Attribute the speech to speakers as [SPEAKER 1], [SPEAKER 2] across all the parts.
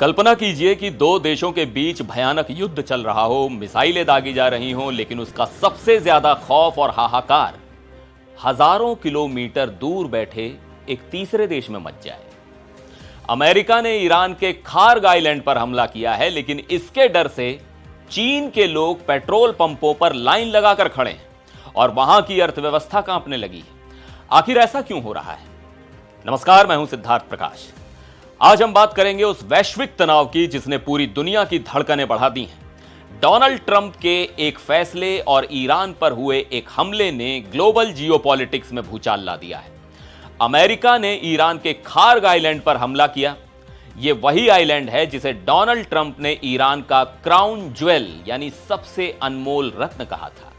[SPEAKER 1] कल्पना कीजिए कि दो देशों के बीच भयानक युद्ध चल रहा हो, मिसाइलें दागी जा रही हों, लेकिन उसका सबसे ज्यादा खौफ और हाहाकार हजारों किलोमीटर दूर बैठे एक तीसरे देश में मच जाए। अमेरिका ने ईरान के खार्ग आइलैंड पर हमला किया है, लेकिन इसके डर से चीन के लोग पेट्रोल पंपों पर लाइन लगाकर खड़े हैं और वहां की अर्थव्यवस्था कांपने लगी है। आखिर ऐसा क्यों हो रहा है? नमस्कार, मैं हूं सिद्धार्थ प्रकाश। आज हम बात करेंगे उस वैश्विक तनाव की जिसने पूरी दुनिया की धड़कनें बढ़ा दी हैं। डोनाल्ड ट्रंप के एक फैसले और ईरान पर हुए एक हमले ने ग्लोबल जियोपॉलिटिक्स में भूचाल ला दिया है। अमेरिका ने ईरान के खार्ग आइलैंड पर हमला किया। यह वही आइलैंड है जिसे डोनाल्ड ट्रंप ने ईरान का क्राउन ज्वेल यानी सबसे अनमोल रत्न कहा था।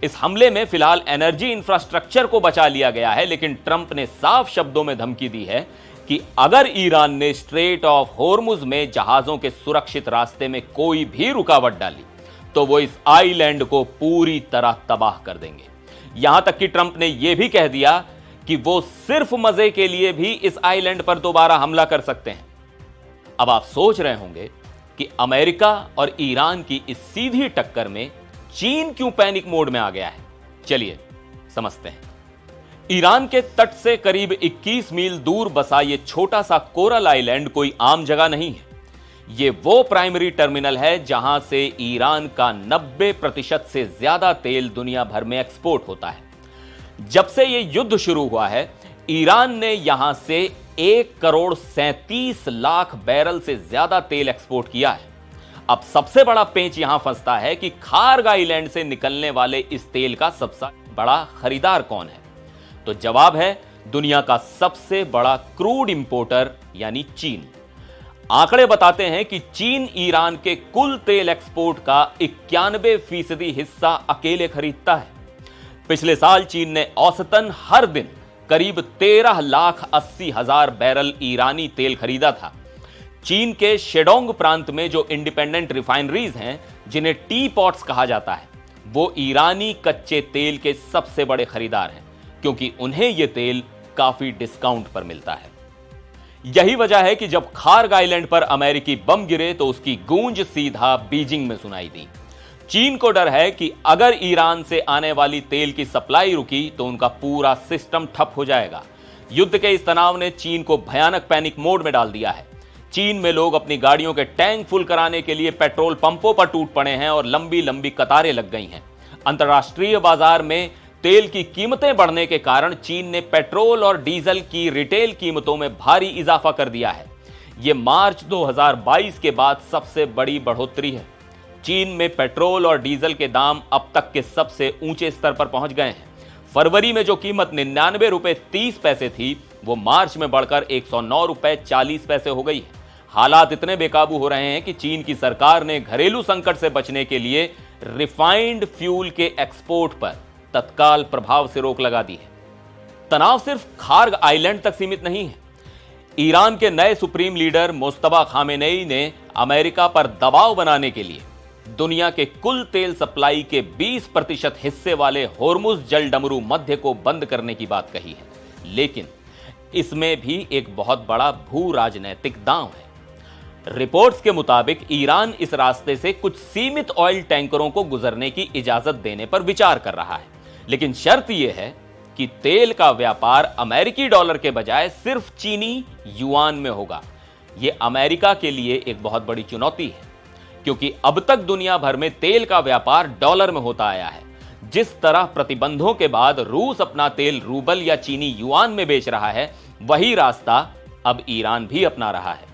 [SPEAKER 1] इस हमले में फिलहाल एनर्जी इंफ्रास्ट्रक्चर को बचा लिया गया है, लेकिन ट्रंप ने साफ शब्दों में धमकी दी है कि अगर ईरान ने स्ट्रेट ऑफ होर्मुज में जहाजों के सुरक्षित रास्ते में कोई भी रुकावट डाली तो वो इस आइलैंड को पूरी तरह तबाह कर देंगे। यहां तक कि ट्रंप ने यह भी कह दिया कि वो सिर्फ मजे के लिए भी इस आइलैंड पर दोबारा हमला कर सकते हैं। अब आप सोच रहे होंगे कि अमेरिका और ईरान की इस सीधी टक्कर में चीन क्यों पैनिक मोड में आ गया है। चलिए समझते हैं। ईरान के तट से करीब 21 मील दूर बसा यह छोटा सा कोरल आइलैंड कोई आम जगह नहीं है। यह वो प्राइमरी टर्मिनल है जहां से ईरान का 90% से ज्यादा तेल दुनिया भर में एक्सपोर्ट होता है। जब से यह युद्ध शुरू हुआ है, ईरान ने यहां से 1,37,00,000 बैरल से ज्यादा तेल एक्सपोर्ट किया है। अब सबसे बड़ा पेंच यहां फंसता है कि खार्ग आइलैंड से निकलने वाले इस तेल का सबसे बड़ा खरीदार कौन है? तो जवाब है दुनिया का सबसे बड़ा क्रूड इंपोर्टर यानी चीन। आंकड़े बताते हैं कि चीन ईरान के कुल तेल एक्सपोर्ट का 91% हिस्सा अकेले खरीदता है। पिछले साल चीन ने औसतन हर दिन करीब 13,80,000 बैरल ईरानी तेल खरीदा था। चीन के शेडोंग प्रांत में जो इंडिपेंडेंट रिफाइनरीज हैं, जिन्हें टी पॉट्स कहा जाता है, वो ईरानी कच्चे तेल के सबसे बड़े खरीदार हैं, क्योंकि उन्हें यह तेल काफी डिस्काउंट पर मिलता है। यही वजह है कि जब खार्ग आइलैंड पर अमेरिकी बम गिरे तो उसकी गूंज सीधा बीजिंग में सुनाई दी। चीन को डर है कि अगर ईरान से आने वाली तेल की सप्लाई रुकी तो उनका पूरा सिस्टम ठप हो जाएगा। युद्ध के इस तनाव ने चीन को भयानक पैनिक मोड में डाल दिया है। चीन में लोग अपनी गाड़ियों के टैंक फुल कराने के लिए पेट्रोल पंपों पर टूट पड़े हैं और लंबी लंबी कतारें लग गई हैं। अंतर्राष्ट्रीय बाजार में तेल की कीमतें बढ़ने के कारण चीन ने पेट्रोल और डीजल की रिटेल कीमतों में भारी इजाफा कर दिया है। यह मार्च 2022 के बाद सबसे बड़ी बढ़ोतरी है। चीन में पेट्रोल और डीजल के दाम अब तक के सबसे ऊंचे स्तर पर पहुंच गए हैं। फरवरी में जो कीमत 99 रुपए 30 पैसे थी, वो मार्च में बढ़कर 109 रुपए 40 पैसे हो गई है। हालात इतने बेकाबू हो रहे हैं कि चीन की सरकार ने घरेलू संकट से बचने के लिए रिफाइंड फ्यूल के एक्सपोर्ट पर तत्काल प्रभाव से रोक लगा दी है। तनाव सिर्फ खार्ग आइलैंड तक सीमित नहीं है। ईरान के नए सुप्रीम लीडर मुस्तफा खामेनेई ने अमेरिका पर दबाव बनाने के लिए दुनिया के कुल तेल सप्लाई के 20% हिस्से वाले होर्मुज जल डमरू मध्य को बंद करने की बात कही है, लेकिन इसमें भी एक बहुत बड़ा भू राजनैतिक दांव है। रिपोर्ट्स के मुताबिक ईरान इस रास्ते से कुछ सीमित ऑयल टैंकरों को गुजरने की इजाजत देने पर विचार कर रहा है, लेकिन शर्त यह है कि तेल का व्यापार अमेरिकी डॉलर के बजाय सिर्फ चीनी युआन में होगा। यह अमेरिका के लिए एक बहुत बड़ी चुनौती है, क्योंकि अब तक दुनिया भर में तेल का व्यापार डॉलर में होता आया है। जिस तरह प्रतिबंधों के बाद रूस अपना तेल रूबल या चीनी युआन में बेच रहा है, वही रास्ता अब ईरान भी अपना रहा है।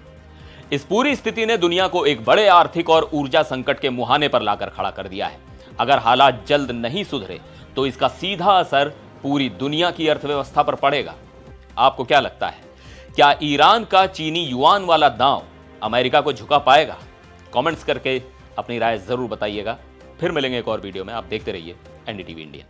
[SPEAKER 1] इस पूरी स्थिति ने दुनिया को एक बड़े आर्थिक और ऊर्जा संकट के मुहाने पर लाकर खड़ा कर दिया है। अगर हालात जल्द नहीं सुधरे तो इसका सीधा असर पूरी दुनिया की अर्थव्यवस्था पर पड़ेगा। आपको क्या लगता है, क्या ईरान का चीनी युआन वाला दांव अमेरिका को झुका पाएगा? कमेंट्स करके अपनी राय जरूर बताइएगा। फिर मिलेंगे एक और वीडियो में। आप देखते रहिए एनडीटीवी इंडिया।